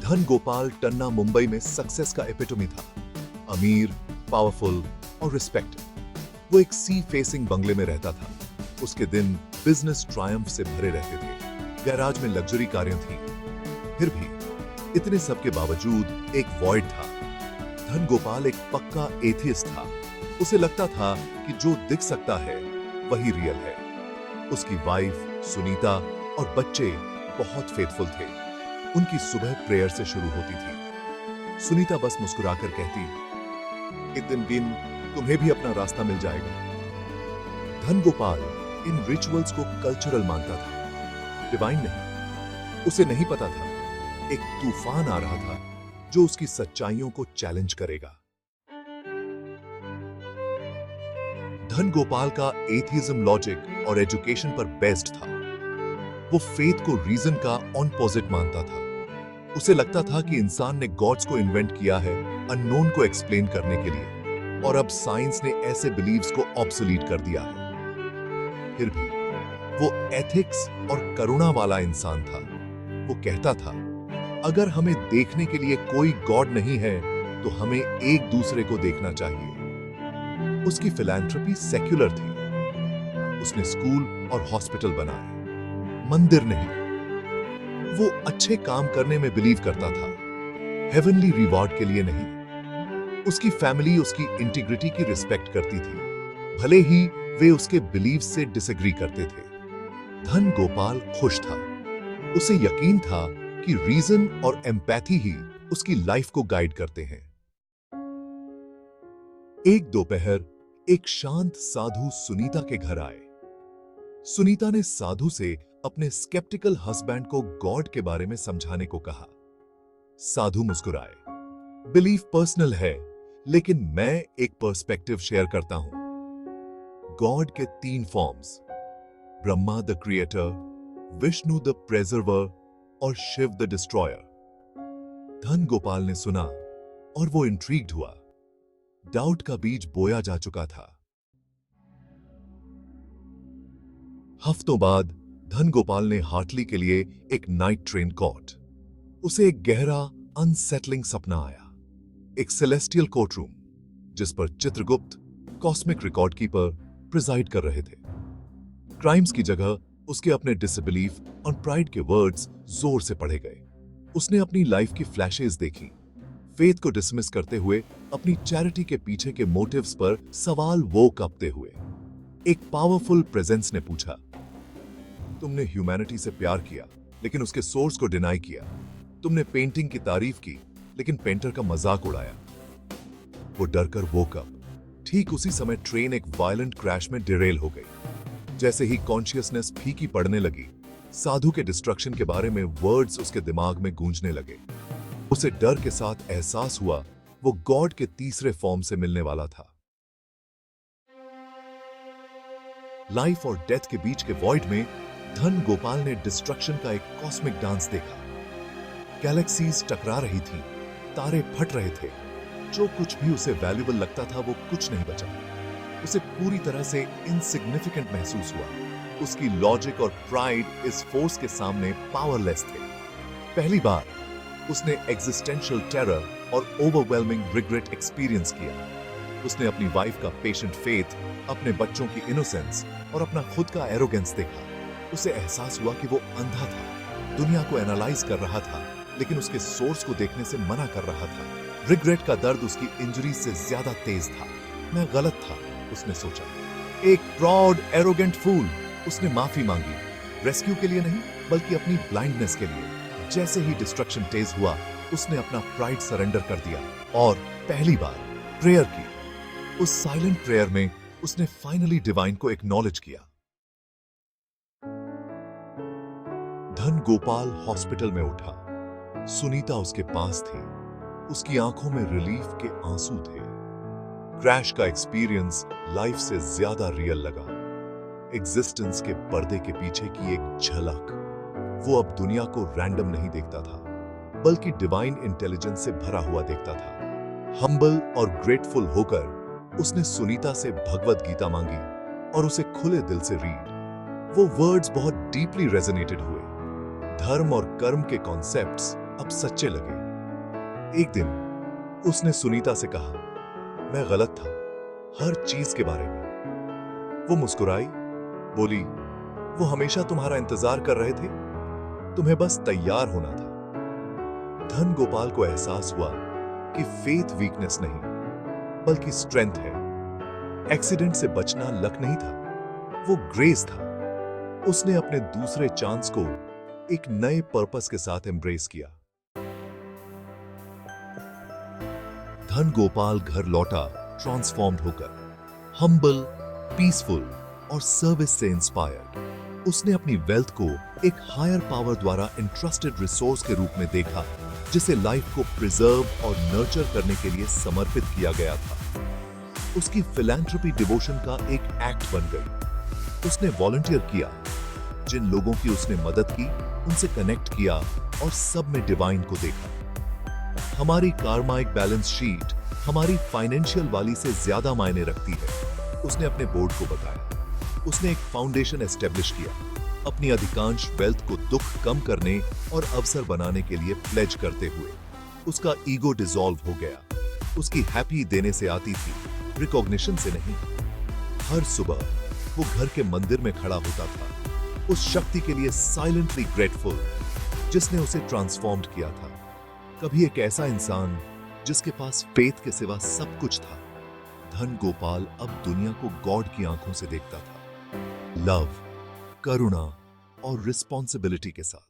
धन गोपाल टन्ना मुंबई में सक्सेस का एपिटोमी था। अमीर, पावरफुल और रिस्पेक्टेड। वो एक सी फेसिंग बंगले में रहता था। उसके दिन बिजनेस ट्रायम्फ से भरे रहते थे। गैराज में लग्जरी कारें थीं। फिर भी इतने सब के बावजूद एक वॉइड था। धन गोपाल एक पक्का एथियस्ट था। उसे लगता था कि जो दिख सकता है वही रियल है। उसकी वाइफ सुनीता और बच्चे बहुत फेथफुल थे। उनकी सुबह प्रेयर से शुरू होती थी। सुनीता बस मुस्कुराकर कहती, एक दिन तुम्हें भी अपना रास्ता मिल जाएगा। धन गोपाल इन रिचुअल्स को कल्चरल मानता था, डिवाइन नहीं। उसे नहीं पता था एक तूफान आ रहा था जो उसकी सच्चाइयों को चैलेंज करेगा। धन गोपाल का एथिज्म लॉजिक और एजुकेशन पर बेस्ड था। वो फेथ को रीजन का ऑपोजिट मानता था। उसे लगता था कि इंसान ने गॉड्स को इन्वेंट किया है अननोन को एक्सप्लेन करने के लिए, और अब साइंस ने ऐसे बिलीव्स को ऑब्सोलीट कर दिया है। फिर भी वो एथिक्स और करुणा वाला इंसान था। वो कहता था, अगर हमें देखने के लिए कोई गॉड नहीं है तो हमें एक दूसरे को देखना चाहिए। उसकी फिलैंथ्रोपी सेक्युलर थी। उसने स्कूल और हॉस्पिटल बनाए, मंदिर नहीं। वो अच्छे काम करने में बिलीव करता था, हेवनली रिवॉर्ड के लिए नहीं। उसकी फैमिली उसकी इंटीग्रिटी की रिस्पेक्ट करती थी, भले ही वे उसके बिलीव से डिसएग्री करते थे। धन गोपाल खुश था। उसे यकीन था कि रीजन और एम्पैथी ही उसकी लाइफ को गाइड करते हैं। एक दोपहर एक शांत साधु सुनीता के घर आए। सुनीता ने साधु से अपने स्केप्टिकल हस्बैंड को गॉड के बारे में समझाने को कहा। साधु मुस्कुराए, बिलीफ पर्सनल है, लेकिन मैं एक पर्सपेक्टिव शेयर करता हूं। गॉड के 3 forms, Brahma the creator, Vishnu the preserver और शिव द डिस्ट्रॉयर। धन गोपाल ने सुना और वो इंट्रीग्ड हुआ। डाउट का बीज बोया जा चुका था। हफ्तों बाद धन गोपाल ने हार्टली के लिए एक नाइट ट्रेन कॉट। उसे एक गहरा अनसेटलिंग सपना आया। एक सेलेस्टियल कोर्टरूम जिस पर Chitragupta, cosmic record keeper, preside कर रहे थे। क्राइम्स की जगह उसके अपने डिसबिलीफ और प्राइड के वर्ड्स जोर से पढ़े गए। उसने अपनी लाइफ की फ्लैशेस देखी, फेथ को डिसमिस करते हुए अपनी चैरिटी के पीछे के मोटिव्स पर सवाल वो करते हुए। एक पावरफुल प्रेजेंस ने पूछा, तुमने ह्यूमैनिटी से प्यार किया लेकिन उसके सोर्स को डिनाई किया। तुमने पेंटिंग की तारीफ की लेकिन पेंटर का मजाक उड़ाया। वो डरकर वोक अप। ठीक उसी समय ट्रेन एक वायलेंट क्रैश में डिरेल हो गई। जैसे ही कॉन्शियसनेस फीकी पड़ने लगी, साधु के डिस्ट्रक्शन के बारे में वर्ड्स उसके दिमाग में गूंजने लगे। उसे डर के साथ एहसास हुआ वो गॉड के तीसरे फॉर्म से मिलने वाला था। लाइफ और डेथ के बीच के वॉइड में धन गोपाल ने डिस्ट्रक्शन का एक कॉस्मिक डांस देखा। गैलेक्सीज टकरा रही थी, तारे फट रहे थे। जो कुछ भी उसे वैल्यूएबल लगता था वो कुछ नहीं बचा। उसे पूरी तरह से इनसिग्निफिकेंट महसूस हुआ। उसकी लॉजिक और प्राइड इस फोर्स के सामने पावरलेस थे। पहली बार उसने एग्जिस्टेंशियल टेरर और ओवरवेलमिंग रिग्रेट एक्सपीरियंस किया। उसने अपनी वाइफ का पेशेंट फेथ, अपने बच्चों की इनोसेंस और अपना खुद का एरोगेंस देखा। उसे एहसास हुआ कि वो अंधा था, दुनिया को एनालाइज कर रहा था लेकिन उसके सोर्स को देखने से मना कर रहा था। रिग्रेट का दर्द उसकी इंजरी से ज्यादा तेज था। मैं गलत था, उसने सोचा। एक प्राउड एरोगेंट फूल। उसने माफी मांगी, रेस्क्यू के लिए नहीं बल्कि अपनी ब्लाइंडनेस के लिए। जैसे ही डिस्ट्रक्शन तेज हुआ, उसने अपना प्राइड सरेंडर कर दिया और पहली बार प्रेयर की। उस साइलेंट प्रेयर में उसने फाइनली डिवाइन को एक्नॉलेज किया। धन गोपाल हॉस्पिटल में उठा। सुनीता उसके पास थी। उसकी आंखों में रिलीफ के आंसू थे। क्रैश का एक्सपीरियंस लाइफ से ज्यादा रियल लगा। एग्जिस्टेंस के पर्दे के पीछे की एक झलक। वो अब दुनिया को रैंडम नहीं देखता था बल्कि डिवाइन इंटेलिजेंस से भरा हुआ देखता था। हम्बल और ग्रेटफुल होकर उसने सुनीता से भगवत गीता मांगी और उसे खुले दिल से रीड। वो वर्ड्स बहुत डीपली रेजोनेटेड हुए। धर्म और कर्म के कॉन्सेप्ट्स अब सच्चे लगे। एक दिन उसने सुनीता से कहा, मैं गलत था हर चीज के बारे में। वो मुस्कुराई, बोली, वो हमेशा तुम्हारा इंतजार कर रहे थे, तुम्हें बस तैयार होना था। धन गोपाल को एहसास हुआ कि फेथ वीकनेस नहीं बल्कि स्ट्रेंथ है। एक्सीडेंट से बचना लक नहीं था, वो ग्रेस था। उसने अपने दूसरे चांस को एक नए पर्पस के साथ एम्ब्रेस किया। धन गोपाल घर लौटा ट्रांसफॉर्म्ड होकर, हम्बल, पीसफुल और सर्विस से इंस्पायर्ड। उसने अपनी वेल्थ को एक हायर पावर द्वारा इंट्रस्टेड रिसोर्स के रूप में देखा, जिसे लाइफ को प्रिजर्व और नर्चर करने के लिए समर्पित किया गया था। उसकी फिलैंथ्रोपी डिवोशन का एक एक्ट बन गई। उसने वॉलंटियर किया, जिन लोगों की उसने मदद की उनसे कनेक्ट किया और सब में डिवाइन को देखा। हमारी कार्माइक बैलेंस शीट हमारी फाइनेंशियल वाली से ज्यादा मायने रखती है, उसने अपने बोर्ड को बताया। उसने एक फाउंडेशन एस्टेब्लिश किया, अपनी अधिकांश वेल्थ को दुख कम करने और अवसर बनाने के लिए प्लेज करते हुए। उसका ईगो डिसॉल्व हो गया। उसकी हैप्पी देने से आती थी, रिकॉग्निशन से नहीं। हर सुबह वो घर के मंदिर में खड़ा होता था, उस शक्ति के लिए साइलेंटली ग्रेटफुल जिसने उसे ट्रांसफॉर्म्ड किया था। कभी एक ऐसा इंसान जिसके पास फेथ के सिवा सब कुछ था। धन गोपाल अब दुनिया को गॉड की आंखों से देखता था, लव, करुणा और रिस्पॉन्सिबिलिटी के साथ।